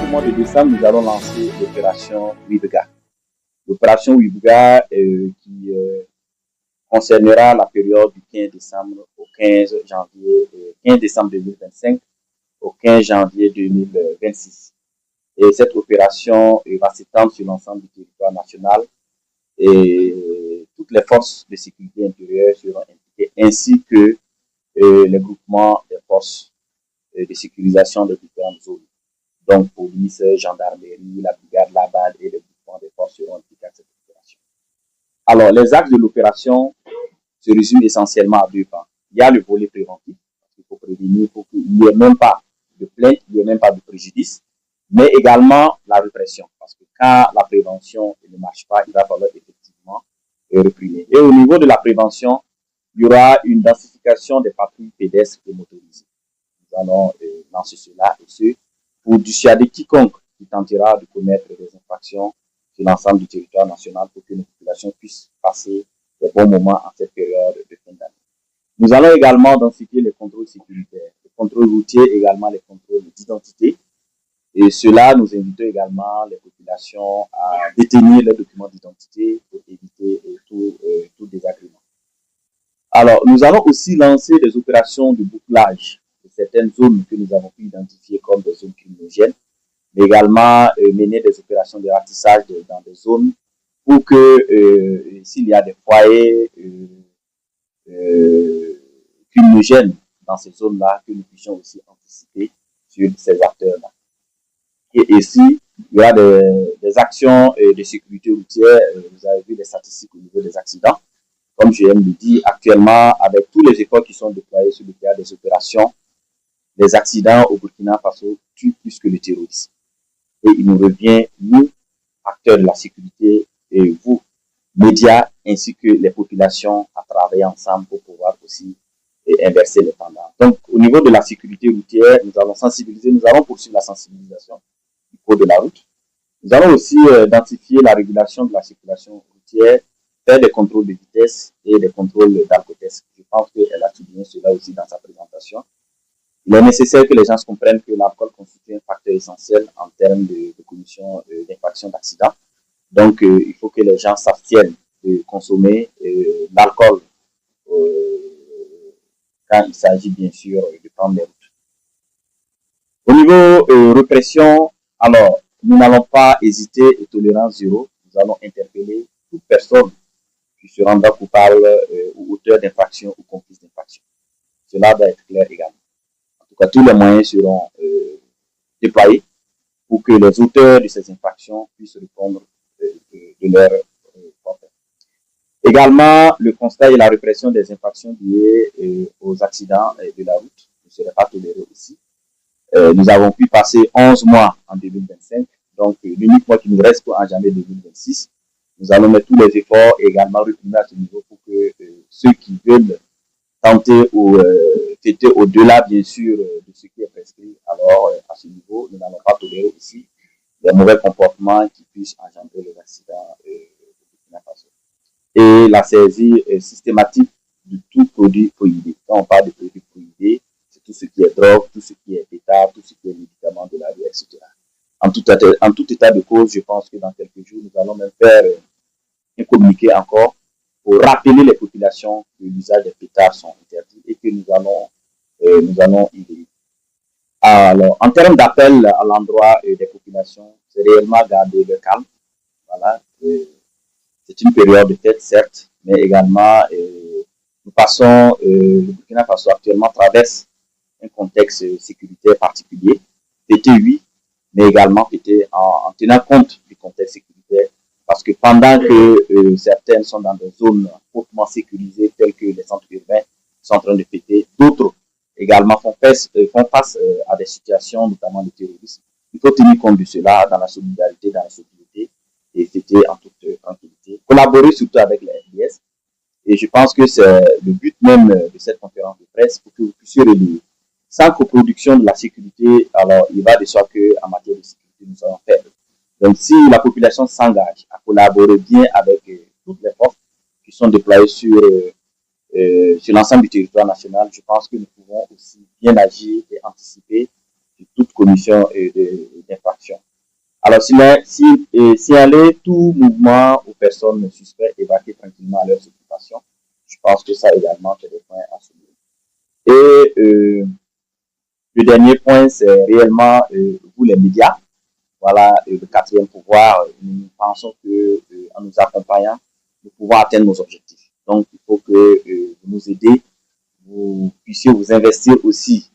ce mois de décembre, nous allons lancer l'opération WIBGA. L'opération WIBGA qui concernera la période du 15 décembre au 15 janvier, 15 décembre 2025 au 15 janvier 2026. Et cette opération va s'étendre sur l'ensemble du territoire national et toutes les forces de sécurité intérieure seront impliquées, ainsi que les groupements des forces de sécurisation de différentes zones. Donc, police, gendarmerie, la brigade, la BAD et les groupements des forces seront impliqués à cette opération. Alors, les axes de l'opération se résument essentiellement à deux pans. Il y a le volet préventif, parce qu'il faut prévenir pour qu'il n'y ait même pas de plainte, il n'y ait même pas de préjudice, mais également la répression, parce que quand la prévention ne marche pas, il va falloir effectivement réprimer. Et au niveau de la prévention, il y aura une densification des patrouilles pédestres et motorisées. Nous allons lancer cela et ce pour dissuader quiconque qui tentera de commettre des infractions sur l'ensemble du territoire national pour que nos populations puissent passer des bons moments en cette période de fin d'année. Nous allons également densifier les contrôles sécuritaires, les contrôles routiers, également les contrôles d'identité. Et cela, nous invitons également les populations à détenir leurs documents d'identité pour éviter tout désagrément. Alors, nous allons aussi lancer des opérations de bouclage de certaines zones que nous avons pu identifier comme des zones criminogènes, mais également mener des opérations de ratissage dans des zones pour que s'il y a des foyers criminogènes dans ces zones-là, que nous puissions aussi anticiper sur ces acteurs-là. Et ici, il y a des actions de sécurité routière. Vous avez vu les statistiques au niveau des accidents. Comme je viens de le dire, actuellement, avec tous les efforts qui sont déployés sur le théâtre des opérations, les accidents au Burkina Faso tuent plus que le terrorisme. Et il nous revient, nous, acteurs de la sécurité, et vous, médias, ainsi que les populations, à travailler ensemble pour pouvoir aussi inverser les tendances. Donc, au niveau de la sécurité routière, nous allons sensibiliser, nous allons poursuivre la sensibilisation du code de la route. Nous allons aussi identifier la régulation de la circulation routière, faire des contrôles de vitesse et des contrôles d'alcotest. Je pense qu'elle a souligné cela aussi dans sa présentation. Il est nécessaire que les gens comprennent que l'alcool constitue un facteur essentiel en termes de commission d'infraction d'accident. Donc, il faut que les gens s'abstiennent de consommer l'alcool quand il s'agit bien sûr de prendre les routes. Au niveau répression, alors, nous n'allons pas hésiter et tolérance zéro. Nous allons interpeller toute personne qui se rendra coupable ou auteur d'infraction ou complice d'infraction. Cela doit être clair également. En tout cas, tous les moyens seront déployés pour que les auteurs de ces infractions puissent répondre de leur propre. Également, le constat et la répression des infractions liées aux accidents de la route ne seraient pas tolérés aussi. Nous avons pu passer 11 mois en 2025, donc l'unique mois qui nous reste en janvier 2026. Nous allons mettre tous les efforts et également réprimer à ce niveau pour que ceux qui veulent tenter ou fêter au-delà, bien sûr, de ce qui est prescrit, alors à ce niveau, nous n'allons pas tolérer aussi des mauvais comportements qui puissent engendrer les accidents et la saisie systématique de tout produit prohibé. Quand on parle de produits prohibés, c'est tout ce qui est drogue, tout ce qui est pétard, tout ce qui est médicaments de la vie, etc. En tout état de cause, je pense que dans quelques jours, nous allons même faire un communiqué encore pour rappeler les populations que l'usage des pétards sont interdits et que nous allons y veiller. Alors, en termes d'appel à l'endroit des populations, c'est réellement garder le calme. Voilà. C'est une période de fête, certes, mais également, nous passons, le Burkina Faso actuellement traverse un contexte sécuritaire particulier. Fêter, oui, mais également fêter en tenant compte du contexte sécuritaire. Parce que pendant que certaines sont dans des zones hautement sécurisées, telles que les centres urbains sont en train de fêter, d'autres également font face à des situations, notamment de terrorisme. Il faut tenir compte de cela dans la solidarité, dans la sécurité, et fêter en toute tranquillité. Collaborer surtout avec les FDS. Et je pense que c'est le but même de cette conférence de presse pour que vous puissiez relayer. Sans coproduction de la sécurité, alors il va de soi qu'en matière de sécurité, nous sommes faibles. Donc, si la population s'engage à collaborer bien avec toutes les forces qui sont déployées sur l'ensemble du territoire national, je pense que nous pouvons aussi bien agir et anticiper toute commission d'infraction. Alors, signaler tout mouvement aux personnes suspectes et vaquer tranquillement à leurs occupations. Je pense que ça également, c'est des points à souligner. Et le dernier point, c'est réellement vous les médias. Voilà le quatrième pouvoir. Nous pensons que en nous accompagnant, nous pouvons atteindre nos objectifs. Donc, il faut que vous nous aidez, vous puissiez vous investir aussi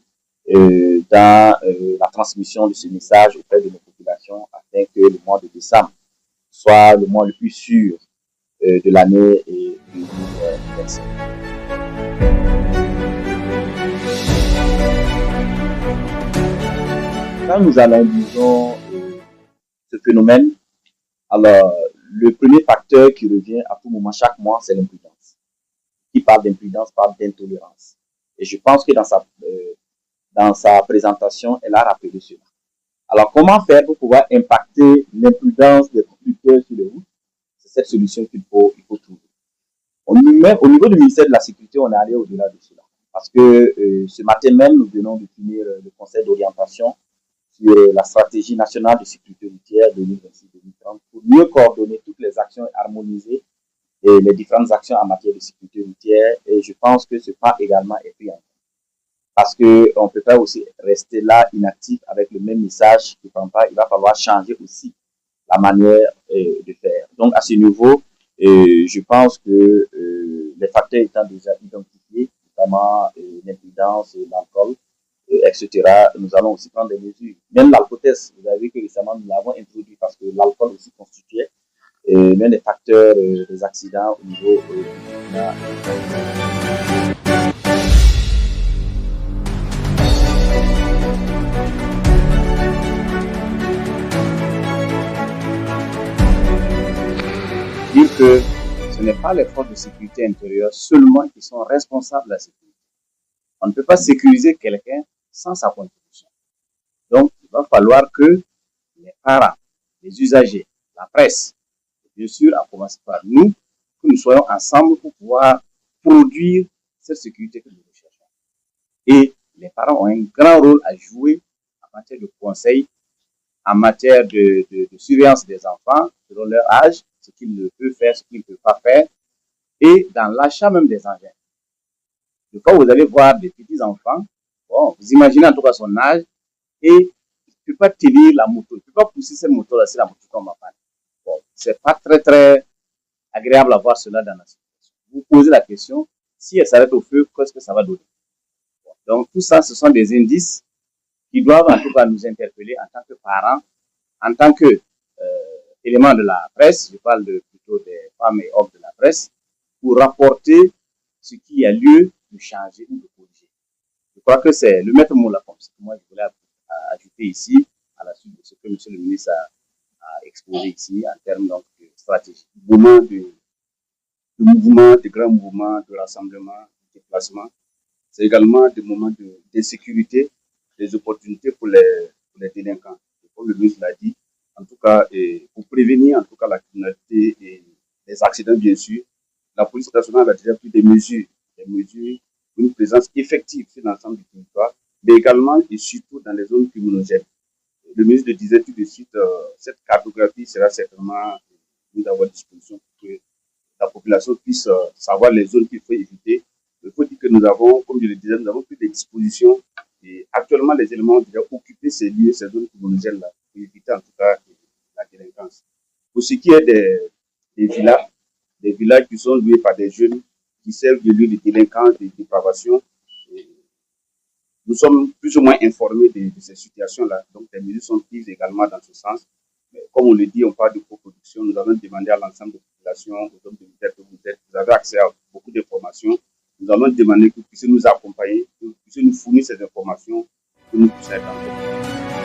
dans la transmission de ce message auprès de nos populations afin que le mois de décembre soit le mois le plus sûr de l'année 2025. Quand nous analysons ce phénomène, alors le premier facteur qui revient à tout moment, chaque mois, c'est l'imprudence. Qui parle d'imprudence parle d'intolérance. Et je pense que dans sa présentation, elle a rappelé cela. Alors, comment faire pour pouvoir impacter l'imprudence des conducteurs sur les routes? C'est cette solution qu'il faut trouver. Au niveau du ministère de la Sécurité, on est allé au-delà de cela. Parce que ce matin même, nous venons de finir le conseil d'orientation sur la stratégie nationale de sécurité routière 2026-2030 pour mieux coordonner toutes les actions et harmoniser les différentes actions en matière de sécurité routière. Et je pense que ce pas également est pris en compte. Parce qu'on ne peut pas aussi rester là inactif avec le même message. Il va falloir changer aussi la manière de faire. Donc, à ce niveau, je pense que les facteurs étant déjà identifiés, notamment l'imprudence, l'alcool, etc., nous allons aussi prendre des mesures. Même l'alcotest, vous avez vu que récemment, nous l'avons introduit parce que l'alcool aussi constituait l'un des facteurs des accidents au niveau dire que ce n'est pas les forces de sécurité intérieure seulement qui sont responsables de la sécurité. On ne peut pas sécuriser quelqu'un sans sa contribution. Donc, il va falloir que les parents, les usagers, la presse, bien sûr, à commencer par nous, que nous soyons ensemble pour pouvoir produire cette sécurité que nous recherchons. Et les parents ont un grand rôle à jouer en matière de conseil, en matière de surveillance des enfants, selon leur âge, ce qu'ils peuvent faire, ce qu'ils ne peuvent pas faire, et dans l'achat même des engins. Des fois, vous allez voir des petits enfants, bon, vous imaginez en tout cas son âge, et il ne peut pas tenir la moto, il ne peut pas pousser cette moto-là si la moto tombe en panne. Bon, c'est pas très agréable à voir cela dans la situation. Vous posez la question, si elle s'arrête au feu, qu'est-ce que ça va donner? Bon, donc tout ça, ce sont des indices qui doivent en tout cas nous interpeller en tant que parents, en tant que éléments de la presse, je parle plutôt des femmes et hommes de la presse, pour rapporter ce qui a lieu de changer ou de corriger. Je crois que c'est le maître mot là, comme ça. Moi, je voulais ajouter ici, à la suite de ce que M. le ministre a exposé ici, en termes donc, de stratégie. De mouvement, de grands mouvements, de rassemblement, de déplacement. C'est également des moments d'insécurité, des opportunités pour les délinquants. Comme le ministre l'a dit, en tout cas, pour prévenir en tout cas la criminalité et les accidents, bien sûr, la police nationale a déjà pris des mesures une présence effective sur l'ensemble du territoire, mais également et surtout dans les zones criminogènes. Le ministre le disait tout de suite, cette cartographie sera certainement mise à votre disposition pour que la population puisse savoir les zones qu'il faut éviter. Il faut dire que nous avons, comme je le disais, nous avons pris des dispositions et actuellement les éléments ont déjà occupé ces lieux, ces zones criminogènes-là, pour éviter en tout cas la délinquance. Pour ce qui est des villas qui sont louées par des jeunes qui servent de lieu de délinquance, de dépravation, nous sommes plus ou moins informés de ces situations-là. Donc, des mesures sont prises également dans ce sens. Mais comme on le dit, on parle de coproduction. Nous allons demander à l'ensemble des populations, aux hommes de militaires que vous êtes, vous avez accès à beaucoup d'informations. Nous allons demander que vous puissiez nous accompagner, que vous puissiez nous fournir ces informations, que nous puissions être en